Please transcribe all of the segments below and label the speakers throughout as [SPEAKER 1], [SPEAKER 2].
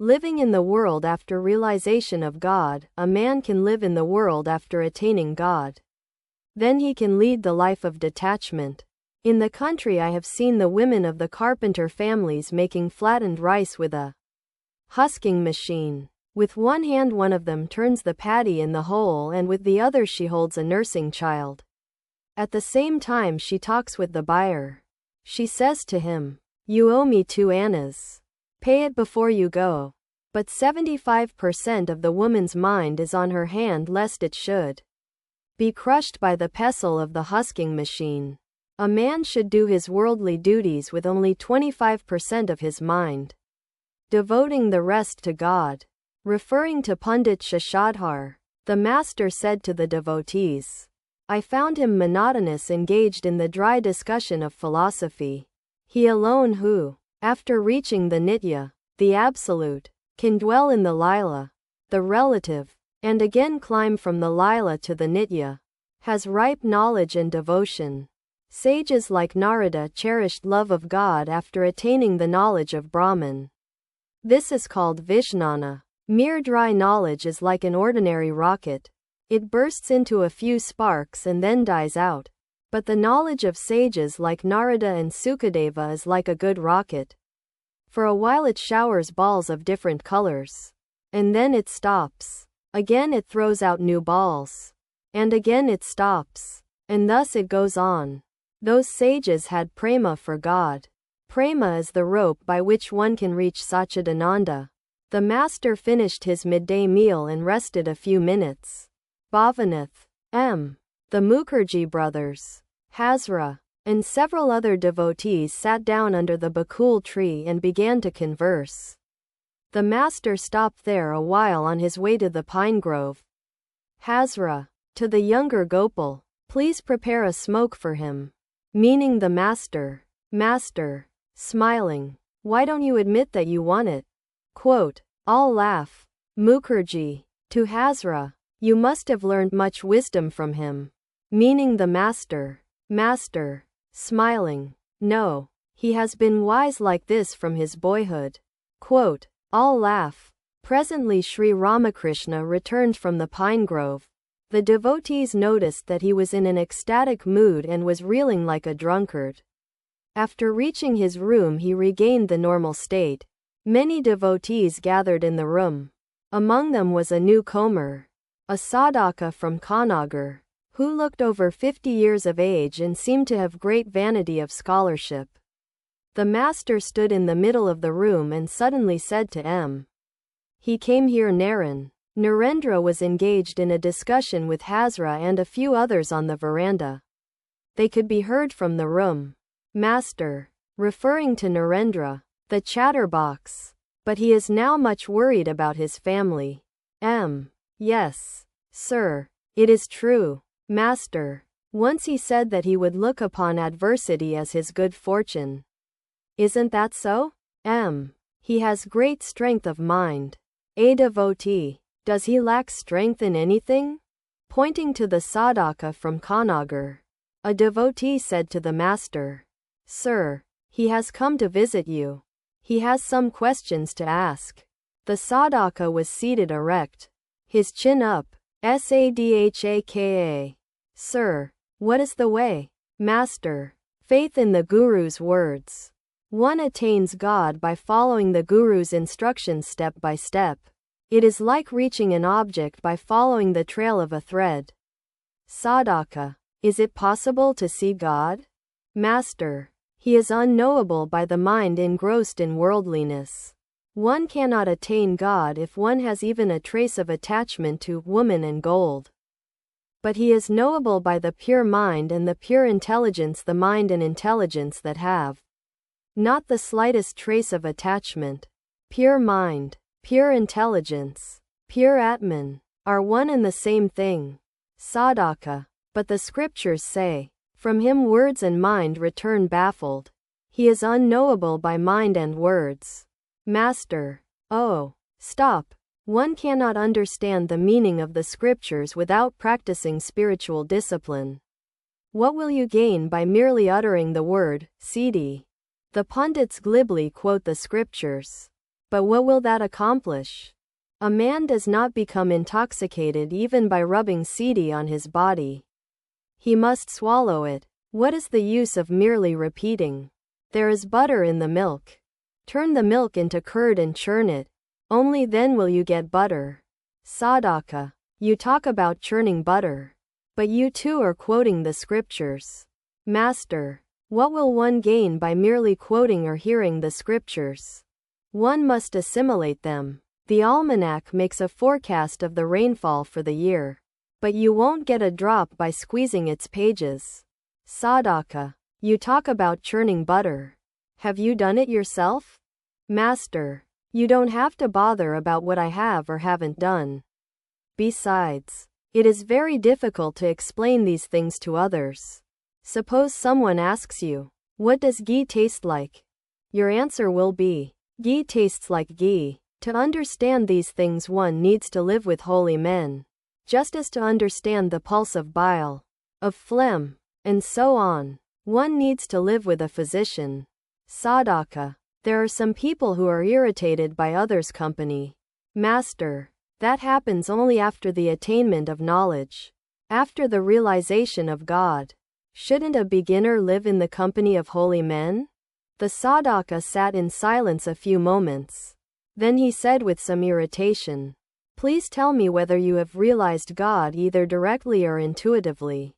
[SPEAKER 1] Living in the world after realization of God, a man can live in the world after attaining God. Then he can lead the life of detachment. In the country I have seen the women of the carpenter families making flattened rice with a husking machine. With one hand one of them turns the paddy in the hole and with the other she holds a nursing child. At the same time she talks with the buyer. She says to him, "You owe me 2 annas. Pay it before you go." But 75% of the woman's mind is on her hand lest it should be crushed by the pestle of the husking machine. A man should do his worldly duties with only 25% of his mind, devoting the rest to God. Referring to Pandit Shashadhar, the master said to the devotees, "I found him monotonous, engaged in the dry discussion of philosophy. He alone who, after reaching the Nitya, the Absolute, can dwell in the Lila, the relative, and again climb from the Lila to the Nitya, has ripe knowledge and devotion." Sages like Narada cherished love of God after attaining the knowledge of Brahman. This is called Vijnana. Mere dry knowledge is like an ordinary rocket. It bursts into a few sparks and then dies out. But the knowledge of sages like Narada and Sukadeva is like a good rocket. For a while it showers balls of different colors. And then it stops. Again it throws out new balls. And again it stops. And thus it goes on. Those sages had prema for God. Prema is the rope by which one can reach Satchidananda. The master finished his midday meal and rested a few minutes. Bhavanath, M. the Mukherjee brothers, Hazra, and several other devotees sat down under the bakul tree and began to converse. The master stopped there a while on his way to the pine grove. Hazra, to the younger Gopal, "Please prepare a smoke for him." Meaning the master. Master, smiling, "Why don't you admit that you want it?" Quote, "All laugh." Mukherjee, to Hazra, "You must have learned much wisdom from him." Meaning the master. Master, smiling, "No, he has been wise like this from his boyhood." Quote, "All laugh." Presently Sri Ramakrishna returned from the pine grove. The devotees noticed that he was in an ecstatic mood and was reeling like a drunkard. After reaching his room he regained the normal state. Many devotees gathered in the room. Among them was a newcomer, a sadhaka from Kanagar, who looked over 50 years of age and seemed to have great vanity of scholarship. The master stood in the middle of the room and suddenly said to M. He came here Naren. Narendra was engaged in a discussion with Hazra and a few others on the veranda. They could be heard from the room. Master, referring to Narendra, the chatterbox. But he is now much worried about his family. M. Yes, sir, it is true. Master, once he said that he would look upon adversity as his good fortune. Isn't that so? M. He has great strength of mind. A devotee. Does he lack strength in anything? Pointing to the sadhaka from Kanagar, a devotee said to the master, Sir, he has come to visit you. He has some questions to ask. The sadhaka was seated erect, his chin up, sadhaka. Sir, what is the way? Master, faith in the Guru's words. One attains God by following the Guru's instructions step by step. It is like reaching an object by following the trail of a thread. Sadhaka, is it possible to see God? Master, he is unknowable by the mind engrossed in worldliness. One cannot attain God if one has even a trace of attachment to woman and gold. But he is knowable by the pure mind and the pure intelligence, the mind and intelligence that have not the slightest trace of attachment. Pure mind, pure intelligence, pure Atman, are one and the same thing. Sadhaka, but the scriptures say, from him words and mind return baffled. He is unknowable by mind and words. Master, oh, stop. One cannot understand the meaning of the scriptures without practicing spiritual discipline. What will you gain by merely uttering the word, Siddhi? The pundits glibly quote the scriptures. But what will that accomplish? A man does not become intoxicated even by rubbing siddhi on his body. He must swallow it. What is the use of merely repeating? There is butter in the milk. Turn the milk into curd and churn it. Only then will you get butter. Sadhaka. You talk about churning butter. But you too are quoting the scriptures. Master. What will one gain by merely quoting or hearing the scriptures? One must assimilate them. The almanac makes a forecast of the rainfall for the year. But you won't get a drop by squeezing its pages. Sadhaka. You talk about churning butter. Have you done it yourself? Master. You don't have to bother about what I have or haven't done. Besides, it is very difficult to explain these things to others. Suppose someone asks you, what does ghee taste like? Your answer will be, ghee tastes like ghee. To understand these things one needs to live with holy men. Just as to understand the pulse of bile, of phlegm, and so on, one needs to live with a physician. Sadhaka. There are some people who are irritated by others' company. Master. That happens only after the attainment of knowledge. After the realization of God. Shouldn't a beginner live in the company of holy men? The sadhaka sat in silence a few moments. Then he said with some irritation, please tell me whether you have realized God either directly or intuitively.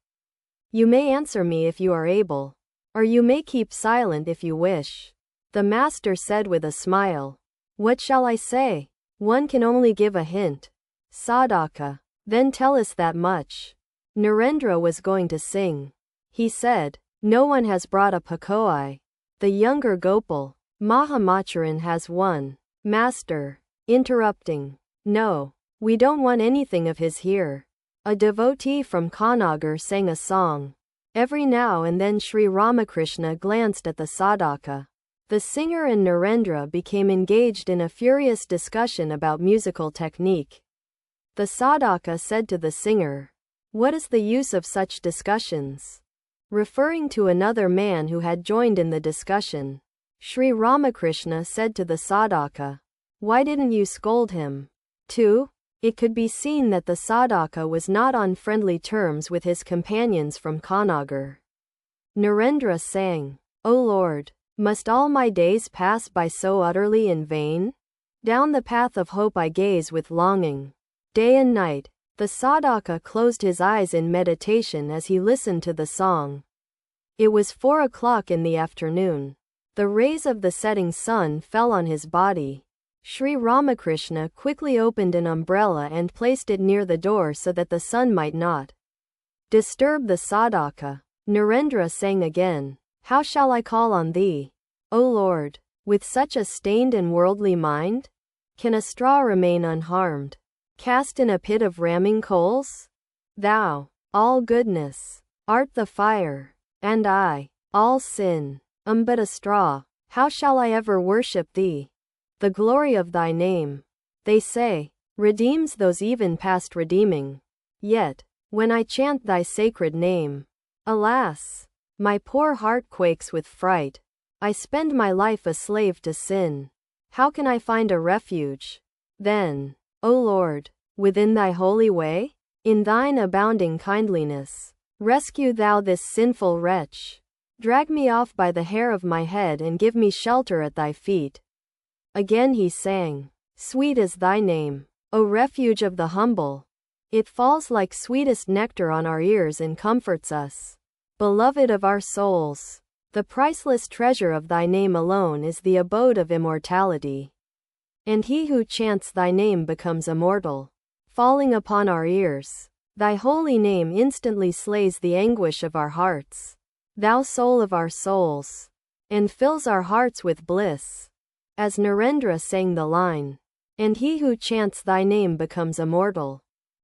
[SPEAKER 1] You may answer me if you are able. Or you may keep silent if you wish. The master said with a smile. What shall I say? One can only give a hint. Sadhaka. Then tell us that much. Narendra was going to sing. He said, no one has brought a pakoi. The younger Gopal, Mahamacharan has one. Master. Interrupting. No. We don't want anything of his here. A devotee from Kanagar sang a song. Every now and then Sri Ramakrishna glanced at the sadhaka. The singer and Narendra became engaged in a furious discussion about musical technique. The sadhaka said to the singer, what is the use of such discussions? Referring to another man who had joined in the discussion, Sri Ramakrishna said to the sadhaka, why didn't you scold him? Too? It could be seen that the sadhaka was not on friendly terms with his companions from Kanagar. Narendra sang, O Lord, must all my days pass by so utterly in vain? Down the path of hope I gaze with longing. Day and night, the sadhaka closed his eyes in meditation as he listened to the song. It was 4 o'clock in the afternoon. The rays of the setting sun fell on his body. Sri Ramakrishna quickly opened an umbrella and placed it near the door so that the sun might not disturb the sadhaka. Narendra sang again, how shall I call on thee, O Lord, with such a stained and worldly mind? Can a straw remain unharmed, cast in a pit of ramming coals? Thou, all goodness, art the fire, and I, all sin, am but a straw. How shall I ever worship thee? The glory of thy name, they say, redeems those even past redeeming. Yet, when I chant thy sacred name, alas, my poor heart quakes with fright. I spend my life a slave to sin. How can I find a refuge? Then, O Lord, within thy holy way, in thine abounding kindliness, rescue thou this sinful wretch. Drag me off by the hair of my head and give me shelter at thy feet. Again he sang, sweet is thy name, O refuge of the humble. It falls like sweetest nectar on our ears and comforts us. Beloved of our souls, the priceless treasure of thy name alone is the abode of immortality. And he who chants thy name becomes immortal. Falling upon our ears, thy holy name instantly slays the anguish of our hearts. Thou soul of our souls, and fills our hearts with bliss. As Narendra sang the line, and he who chants thy name becomes immortal.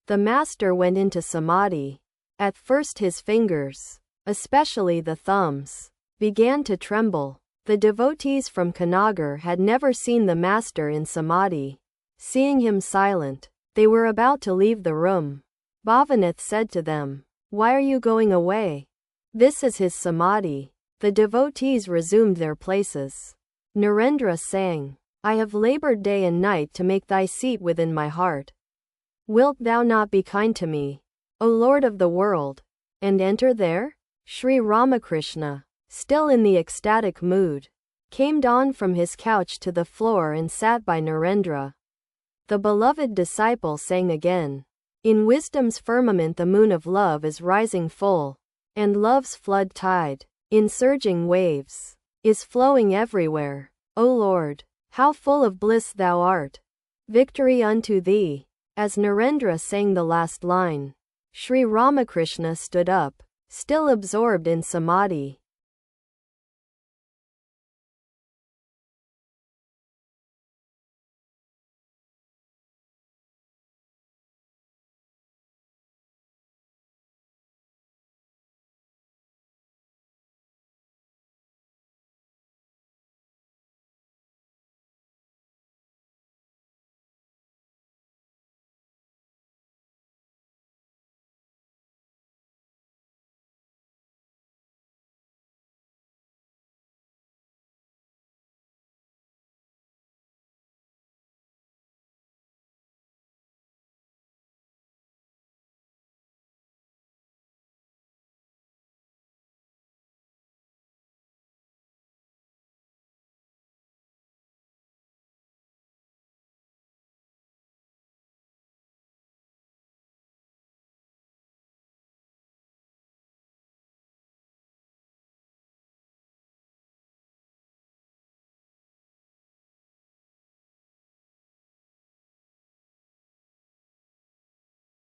[SPEAKER 1] The master went into samadhi. At first his fingers, especially the thumbs, began to tremble. The devotees from Kanagar had never seen the master in samadhi. Seeing him silent, they were about to leave the room. Bhavanath said to them, why are you going away? This is his samadhi. The devotees resumed their places. Narendra sang, I have labored day and night to make thy seat within my heart. Wilt thou not be kind to me, O Lord of the world, and enter there? Sri Ramakrishna, still in the ecstatic mood, came down from his couch to the floor and sat by Narendra. The beloved disciple sang again. In wisdom's firmament the moon of love is rising full, and love's flood tide, in surging waves, is flowing everywhere. O Lord, how full of bliss thou art! Victory unto thee! As Narendra sang the last line, Sri Ramakrishna stood up, still absorbed in samadhi.